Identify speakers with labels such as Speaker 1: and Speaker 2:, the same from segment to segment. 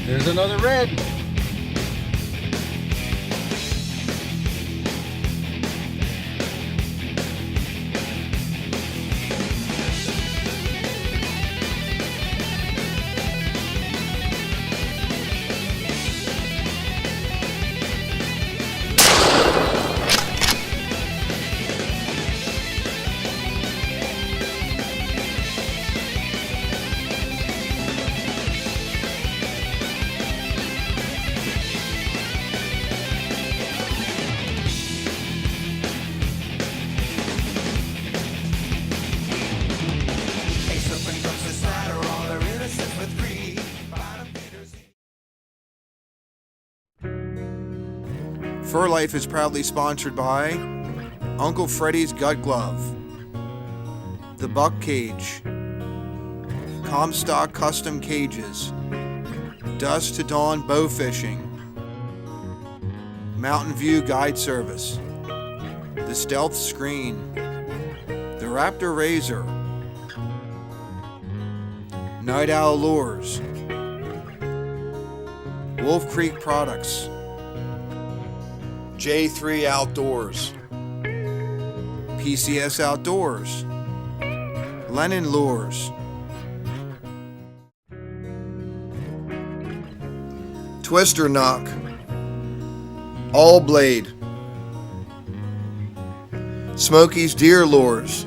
Speaker 1: There's another red.
Speaker 2: Fur Life is proudly sponsored by Uncle Freddy's Gut Glove, The Buck Cage, Comstock Custom Cages, Dusk to Dawn Bow Fishing, Mountain View Guide Service, The Stealth Screen, The Raptor Razor, Night Owl Lures, Wolf Creek Products, J3 Outdoors, PCS Outdoors, Lennon Lures, Twister Knock, All Blade, Smoky's Deer Lures,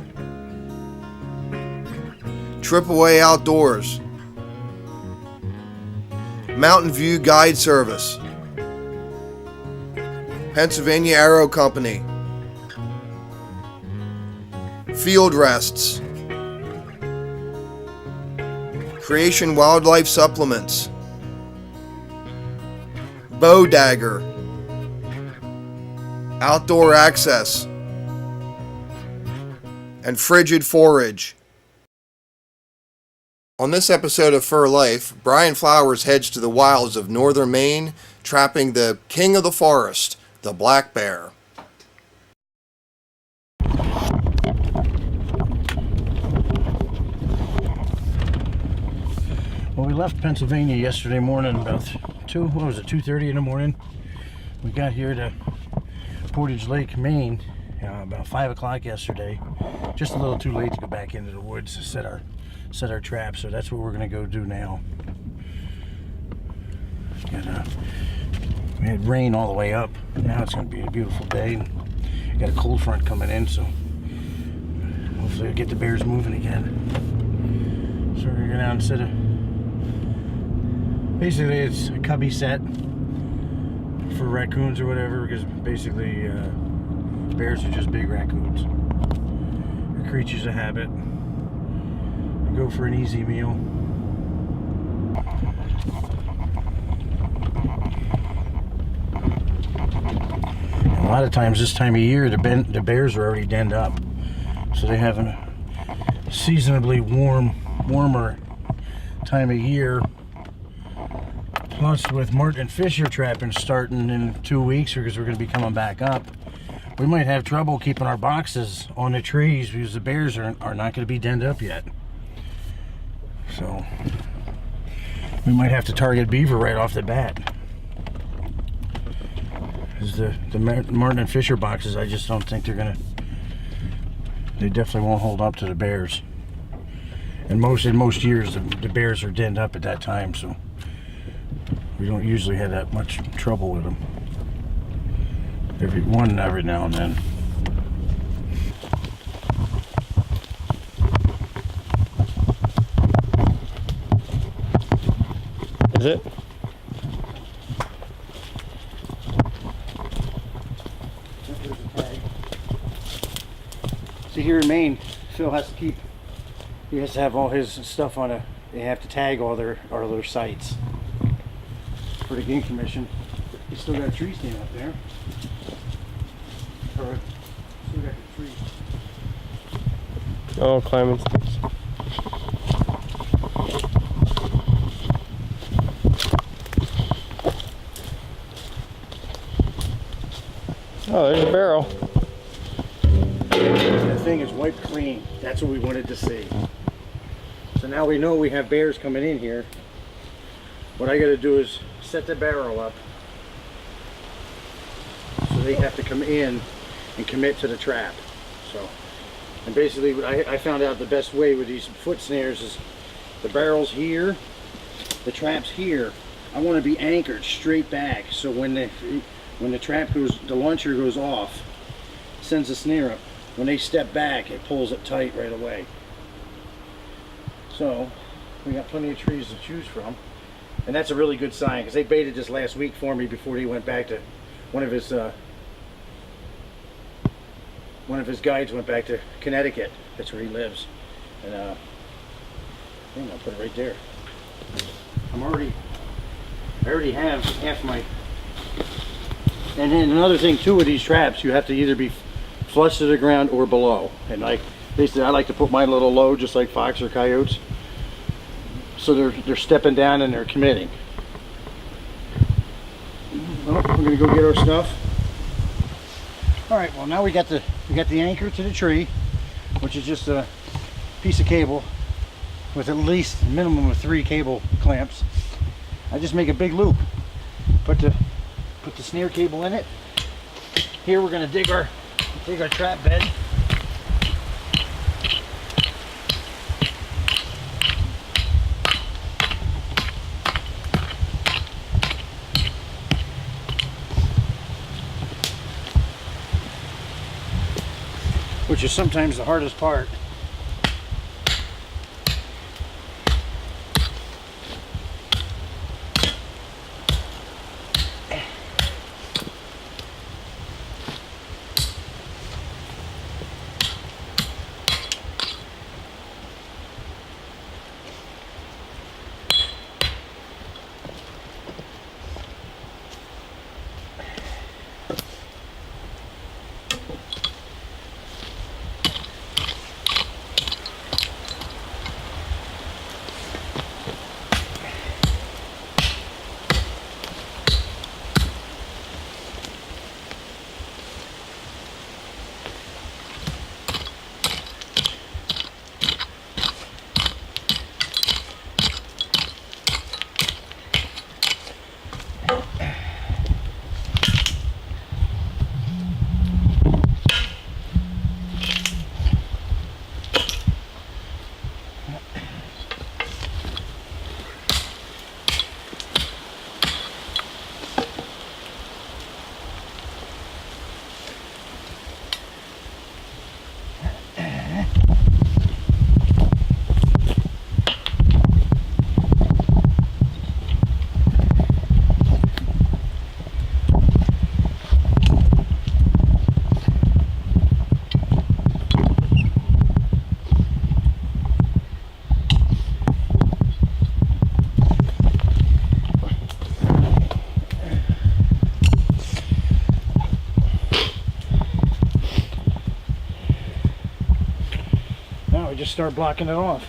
Speaker 2: Tripaway Outdoors, Mountain View Guide Service, Pennsylvania Arrow Company, Field Rests, Creation Wildlife Supplements, Bow Dagger, Outdoor Access, and Frigid Forage. On this episode of Fur Life, Brian Flowers heads to the wilds of northern Maine, trapping the king of the forest, the black bear.
Speaker 1: Well, we left Pennsylvania yesterday morning about 2:30 in the morning. We got here to Portage Lake, Maine, about 5 o'clock yesterday. Just a little too late to go back into the woods to set our trap, so that's what we're gonna go do now. We had rain all the way up. Now it's gonna be a beautiful day. Got a cold front coming in, so hopefully we'll get the bears moving again. So we're gonna go down and set basically it's a cubby set for raccoons or whatever, because basically bears are just big raccoons. They're creatures of habit. We go for an easy meal. And a lot of times this time of year the bears are already denned up, so they have a seasonably warmer time of year. Plus, with Martin and Fisher trapping starting in 2 weeks, because we're going to be coming back up, we might have trouble keeping our boxes on the trees because the bears are not going to be denned up yet. So we might have to target beaver right off the bat. Because the Martin and Fisher boxes, I just don't think they definitely won't hold up to the bears. And in most years, the bears are denned up at that time, so we don't usually have that much trouble with them. Every now and then.
Speaker 3: Is it?
Speaker 1: See, here in Maine, Phil has to have all his stuff on they have to tag all their sites for the Game Commission. You still got a tree stand up there. Still got the tree.
Speaker 3: Oh, climbing sticks. Oh, there's a barrel.
Speaker 1: That thing is wiped clean. That's what we wanted to see. So now we know we have bears coming in here. what I got to do is set the barrel up so they have to come in and commit to the trap. So, and basically I found out the best way with these foot snares is the barrel's here, the trap's here. I want to be anchored straight back, so when the trap goes, the launcher goes off, sends the snare up. When they step back, it pulls it tight right away. So we got plenty of trees to choose from, and that's a really good sign, because they baited this last week for me before he went back to one of his guides went back to Connecticut. That's where he lives, and I think I'll put it right there. I already have half my. And then another thing too with these traps, you have to either be flush to the ground or below. And basically I like to put mine a little low, just like fox or coyotes. So they're stepping down and they're committing. Well, we're gonna go get our stuff. All right. Well, now we got the anchor to the tree, which is just a piece of cable with at least a minimum of 3 cable clamps. I just make a big loop, put the snare cable in it. Here we're gonna dig our trap bed. Which is sometimes the hardest part. Just start blocking it off.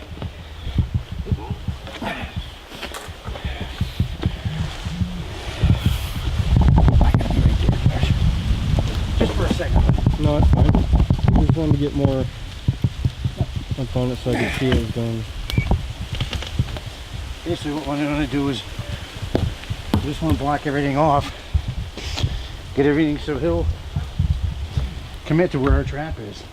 Speaker 1: Just for a second.
Speaker 3: No, it's fine. I just wanted to get more up on it so I could see it was going.
Speaker 1: Basically what I want to do is I just want to block everything off. Get everything so he'll commit to where our trap is.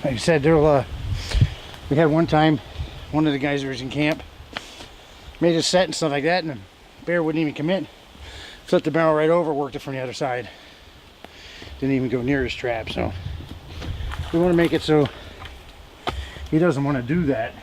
Speaker 1: Like I said, we had one time, one of the guys who was in camp made a set and stuff like that, and the bear wouldn't even commit. Flipped the barrel right over, worked it from the other side. Didn't even go near his trap, so we want to make it so he doesn't want to do that.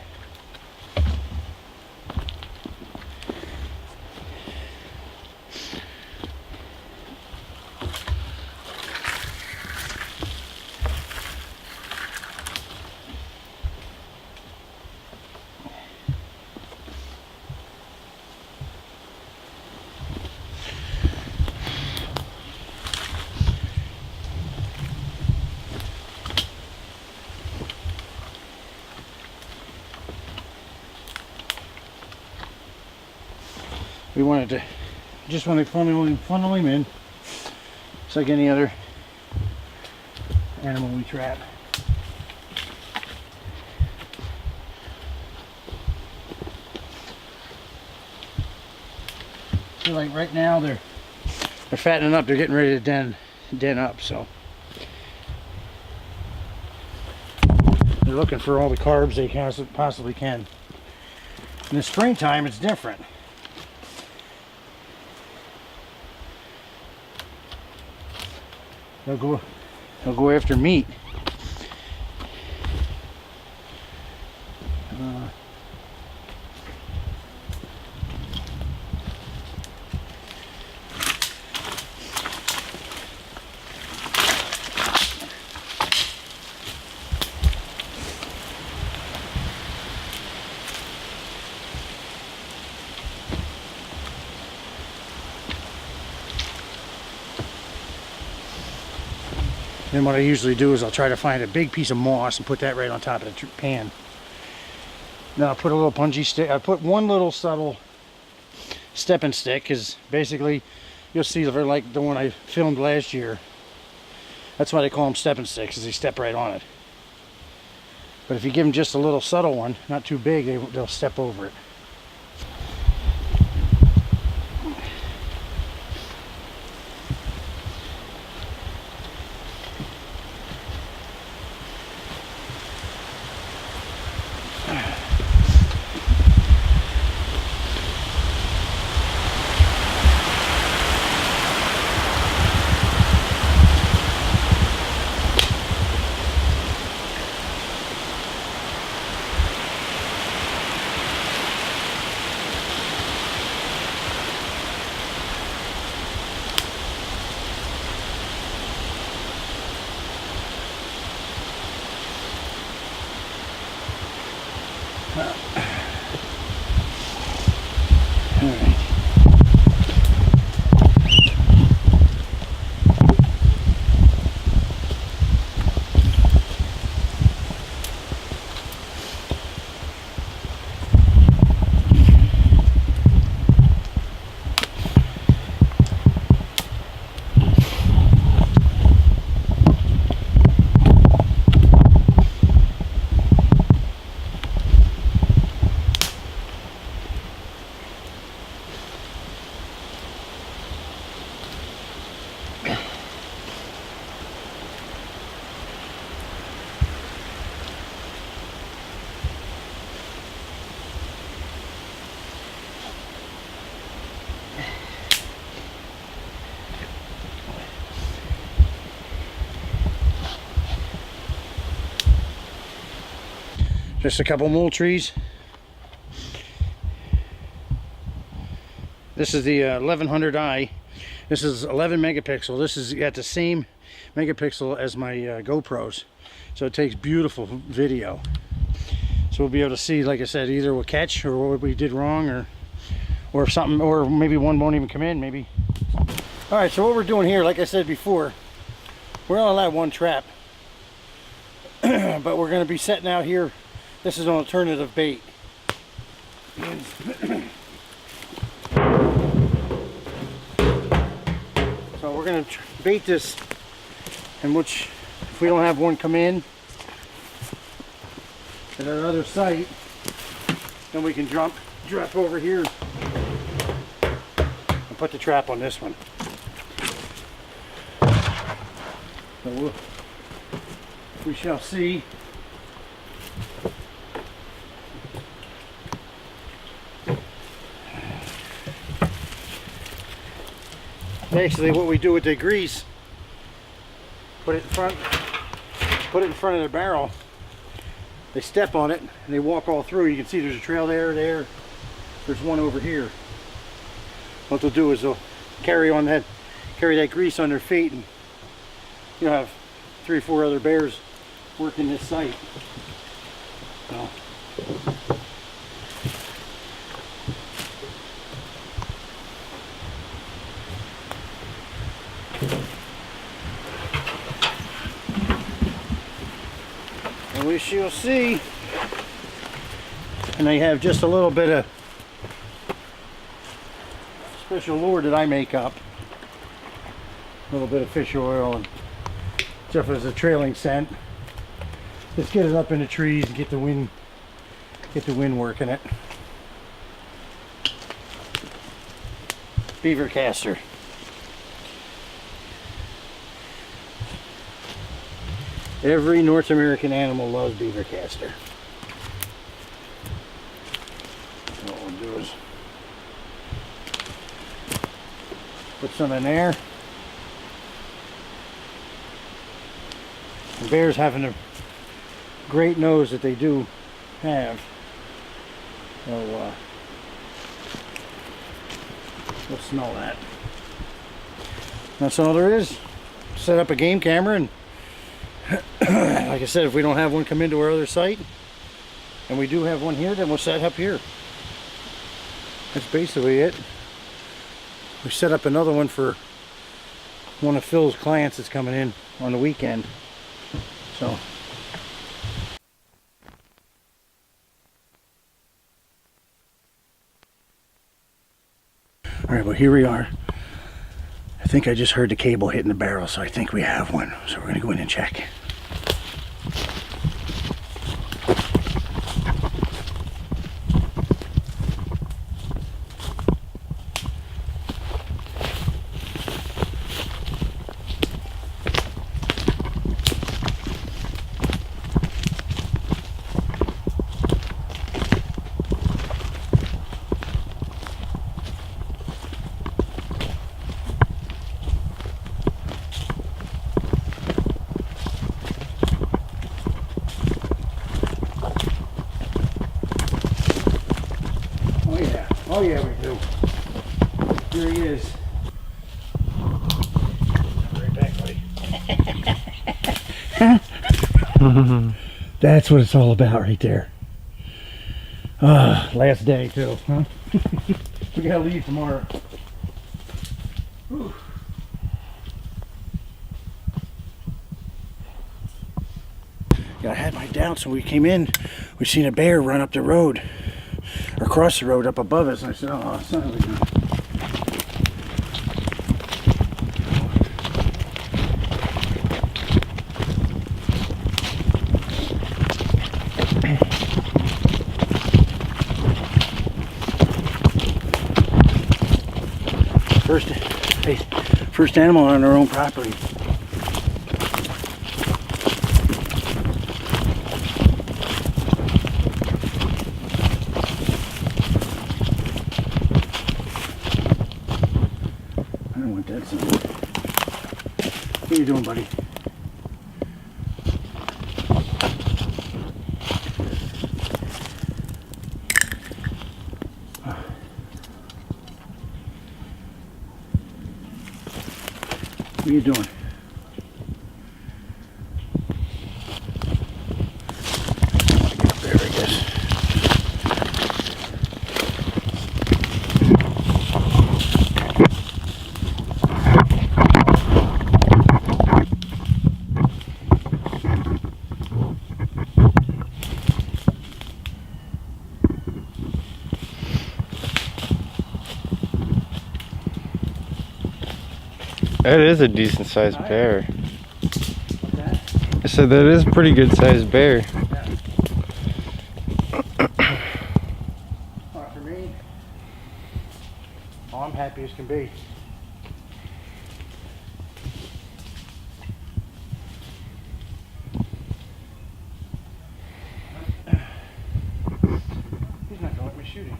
Speaker 1: We wanted to just want to funnel him in. It's like any other animal we trap. So like right now they're fattening up, they're getting ready to den up, so they're looking for all the carbs they possibly can. In the springtime it's different. They'll go after meat. Then what I usually do is I'll try to find a big piece of moss and put that right on top of the pan. Then I'll put a little punji stick. I put one little subtle stepping stick, because basically you'll see they're like the one I filmed last year. That's why they call them stepping sticks, because they step right on it. But if you give them just a little subtle one, not too big, they'll step over it. Just a couple mole trees. This is the 1100i. This is 11 megapixel. This is got the same megapixel as my GoPros, so it takes beautiful video. So we'll be able to see, like I said, either we'll catch or what we did wrong, or something, or maybe one won't even come in. Maybe. All right. So what we're doing here, like I said before, we're gonna allow one trap, but we're gonna be setting out here. This is an alternative bait. So we're going to bait this, in which if we don't have one come in at our other site, then we can drop over here and put the trap on this one. So we shall see. Basically what we do with the grease, put it in front of the barrel. They step on it and they walk all through. You can see there's a trail there. There's one over here. What they'll do is they'll carry that grease on their feet, and you'll have 3 or 4 other bears working this site. So. And we shall see. And they have just a little bit of special lure that I make up. A little bit of fish oil and stuff as a trailing scent. Just get it up in the trees and get the wind working it. Beaver caster. Every North American animal loves beaver caster. So what we'll do is put some in there. The bears having a great nose that they do have. So we'll smell that. That's all there is. Set up a game camera, and like I said, if we don't have one come into our other site, and we do have one here, then we'll set up here. That's basically it. We set up another one for one of Phil's clients that's coming in on the weekend. So alright, well here we are. I think I just heard the cable hitting the barrel, so I think we have one. So we're going to go in and check. Oh yeah, we do. Here he is. Right back, buddy. That's what it's all about right there. Last day too, huh? We gotta leave tomorrow. Whew. Yeah, I had my doubts when we came in. We seen a bear run up the road. Or across the road up above us, and I said, oh, it's not really good. First animal on our own property. What are you doing, buddy? What are you doing? There, I guess.
Speaker 3: That is a decent sized bear.
Speaker 1: What's that?
Speaker 3: I said that is a pretty good sized bear.
Speaker 1: Yeah. For me, oh, I'm happy as can be. He's not gonna let me shoot him.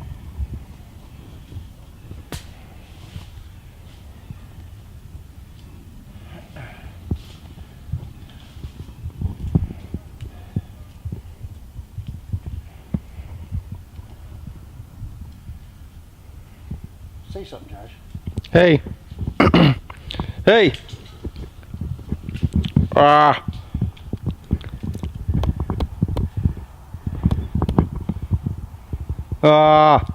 Speaker 1: Say something, Josh.
Speaker 3: Hey. Hey. Ah. Ah.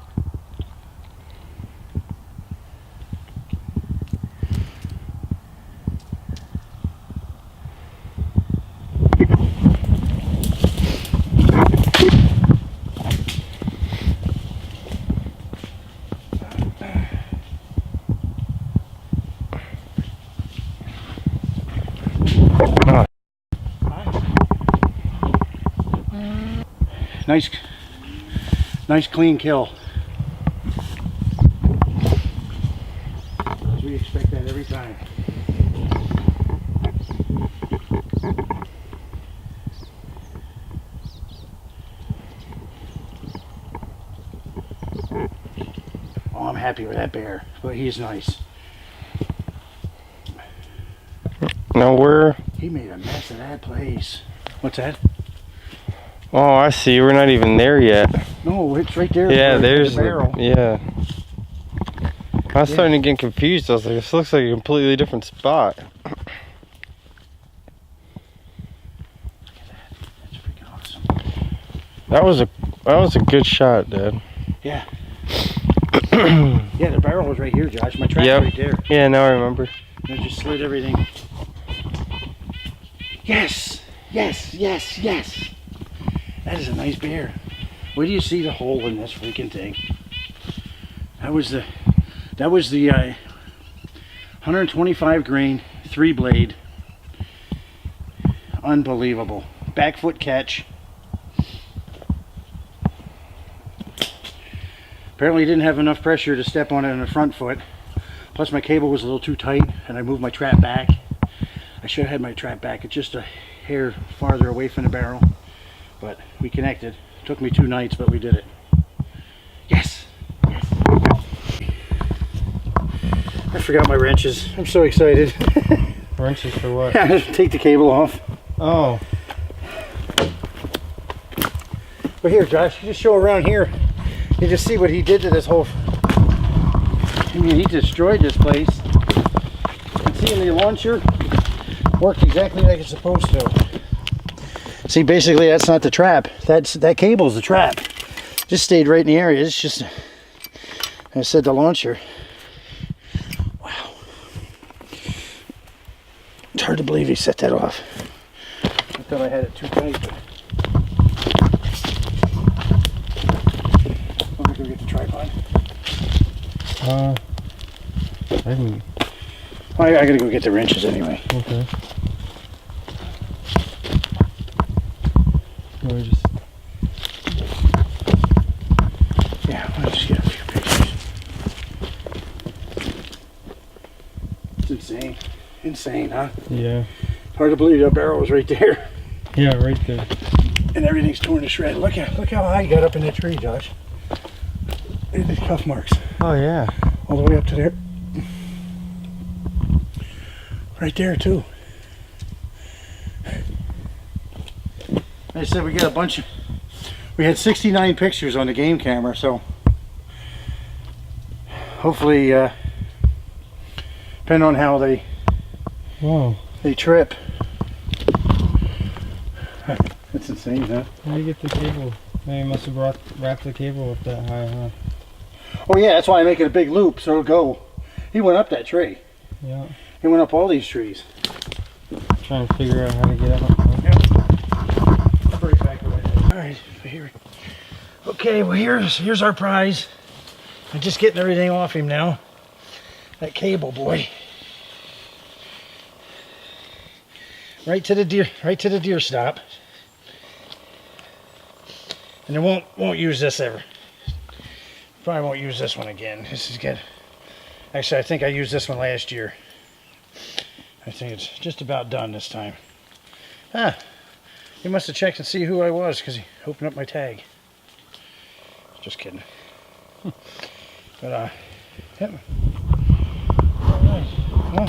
Speaker 1: nice clean kill. We expect that every time. Oh, I'm happy with that bear, but he's nice.
Speaker 3: Now
Speaker 1: He made a mess of that place. What's that?
Speaker 3: oh, I see. We're not even there yet.
Speaker 1: No, it's right there.
Speaker 3: Yeah, there's
Speaker 1: the barrel.
Speaker 3: Yeah. I was starting to get confused. I was like, this looks like a completely different spot.
Speaker 1: That's freaking awesome.
Speaker 3: That was a good shot, Dad.
Speaker 1: Yeah. Yeah, the barrel was right here, Josh. My trap's right there.
Speaker 3: Yeah, now I remember.
Speaker 1: I just slid everything. Yes! Yes, yes, yes! That is a nice bear. Where do you see the hole in this freaking thing? That was the 125 grain 3-blade. Unbelievable. Back foot catch. Apparently didn't have enough pressure to step on it on the front foot. Plus my cable was a little too tight and I moved my trap back. I should have had my trap back. It's just a hair farther away from the barrel. But we connected. Took me 2 nights, but we did it. Yes! Yes. I forgot my wrenches. I'm so excited.
Speaker 3: Wrenches for what?
Speaker 1: Take the cable off.
Speaker 3: Oh.
Speaker 1: But here, Josh, you just show around here. You just see what he did to this whole... I mean, he destroyed this place. You can see in the launcher, worked exactly like it's supposed to. See, basically that's not the trap. That cable's the trap. Just stayed right in the area. It's just, I said, the launcher. Wow. It's hard to believe he set that off. I thought I had it too tight, but let me go get the tripod. I gotta go get the wrenches anyway.
Speaker 3: Okay.
Speaker 1: Yeah, I'll just get a few pictures. It's insane. Insane, huh?
Speaker 3: Yeah.
Speaker 1: Hard to believe that barrel was right there.
Speaker 3: Yeah, right there.
Speaker 1: And everything's torn to shreds. Look how high you got up in that tree, Josh. Look at the cuff marks.
Speaker 3: Oh yeah.
Speaker 1: All the way up to there. Right there too. Like I said, we got a bunch of... We had 69 pictures on the game camera, so hopefully, depending on how they trip. That's insane, huh?
Speaker 3: How do you get the cable? Maybe you must have wrapped the cable up that high, huh?
Speaker 1: Oh yeah, that's why I make it a big loop so it'll go. He went up that tree.
Speaker 3: Yeah.
Speaker 1: He went up all these trees.
Speaker 3: Trying to figure out how to get up.
Speaker 1: I'll bring it back away. All right, here. Okay, well here's our prize. I'm just getting everything off him now. That cable, boy. Right to the deer stop. And I won't use this ever. Probably won't use this one again. This is good. Actually, I think I used this one last year. I think it's just about done this time. Ah, he must have checked and see who I was because he opened up my tag. Just kidding. But yep. All right. Well,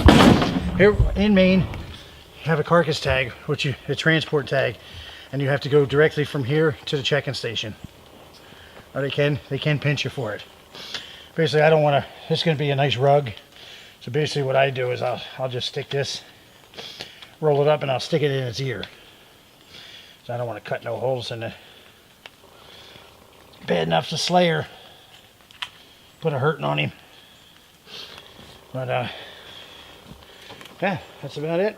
Speaker 1: here in Maine, you have a carcass tag, a transport tag, and you have to go directly from here to the check-in station. Or they can pinch you for it. Basically, I don't want to. This is going to be a nice rug. So basically, what I do is I'll just stick this, roll it up, and I'll stick it in its ear. So I don't want to cut no holes in it. Bad enough the Slayer put a hurting on him. But yeah, that's about it.